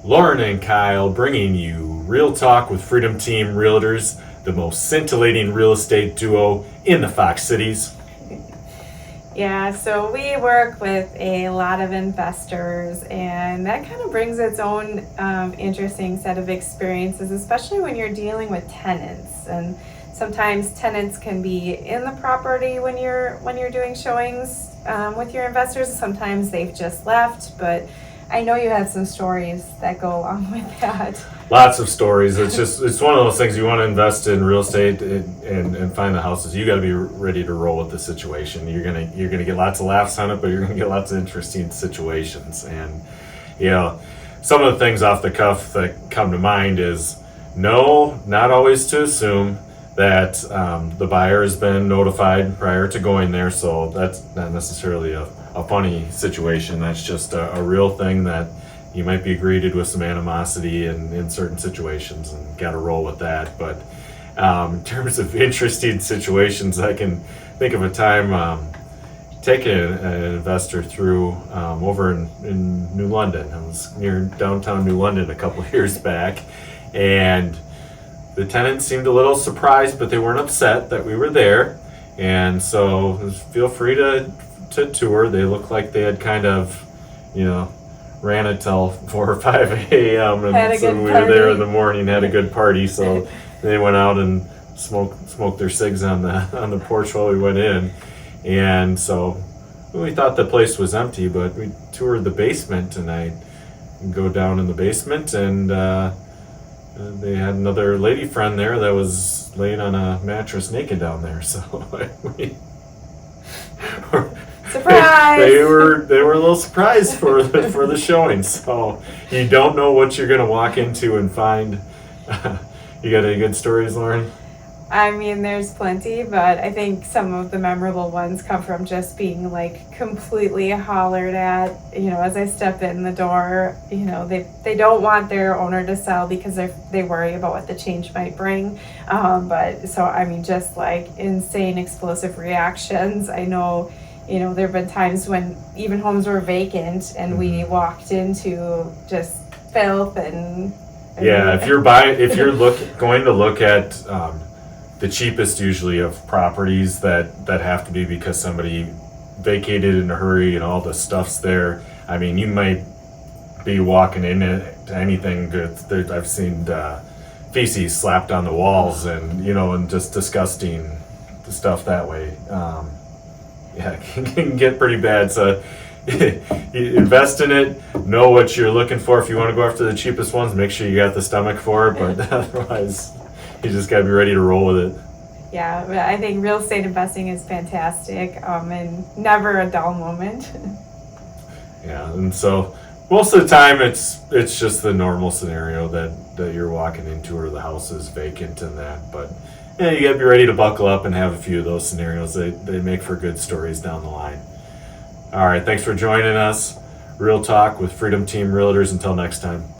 Lauren and Kyle bringing you Real Talk with Freedom Team Realtors, the most scintillating real estate duo in the Fox Cities. Yeah, so we work with a lot of investors, and that kind of brings its own interesting set of experiences, especially when you're dealing with tenants. And sometimes tenants can be in the property when you're doing showings with your investors. Sometimes they've just left, but I know you have some stories that go along with that. Lots of stories. It's one of those things. You want to invest in real estate and find the houses. You got to be ready to roll with the situation. You're gonna get lots of laughs on it, but you're gonna get lots of interesting situations. And some of the things off the cuff that come to mind is no, not always to assume that the buyer has been notified prior to going there. So that's not necessarily a funny situation. That's just a real thing that you might be greeted with some animosity in certain situations, and got to roll with that. But in terms of interesting situations, I can think of a time taking an investor through over in New London. I was near downtown New London a couple of years back, and the tenants seemed a little surprised, but they weren't upset that we were there. And so feel free to tour. They looked like they had kind of, ran it till 4 or 5 a.m. and so we were there in the morning, had a good party. So they went out and smoked their cigs on the porch while we went in. And so we thought the place was empty, but we toured the basement, and I go down in the basement, and they had another lady friend there that was laying on a mattress naked down there. So surprise! They were a little surprised for the showing. So you don't know what you're gonna walk into and find. You got any good stories, Lauren? I mean, there's plenty, but I think some of the memorable ones come from just being like completely hollered at. As I step in the door, they don't want their owner to sell because they worry about what the change might bring. Just like insane explosive reactions. I know, there have been times when even homes were vacant and we walked into just filth and. If you're going to look at the cheapest usually of properties that have to be because somebody vacated in a hurry and all the stuff's there. I mean, you might be walking into anything good. I've seen feces slapped on the walls and just disgusting stuff that way. It can get pretty bad. So you invest in it, know what you're looking for. If you want to go after the cheapest ones, make sure you got the stomach for it, but otherwise you just got to be ready to roll with it. Yeah, but I think real estate investing is fantastic and never a dull moment. Yeah, and so most of the time it's just the normal scenario that you're walking into, or the house is vacant and that. But you got to be ready to buckle up and have a few of those scenarios. They make for good stories down the line. All right, thanks for joining us. Real Talk with Freedom Team Realtors. Until next time.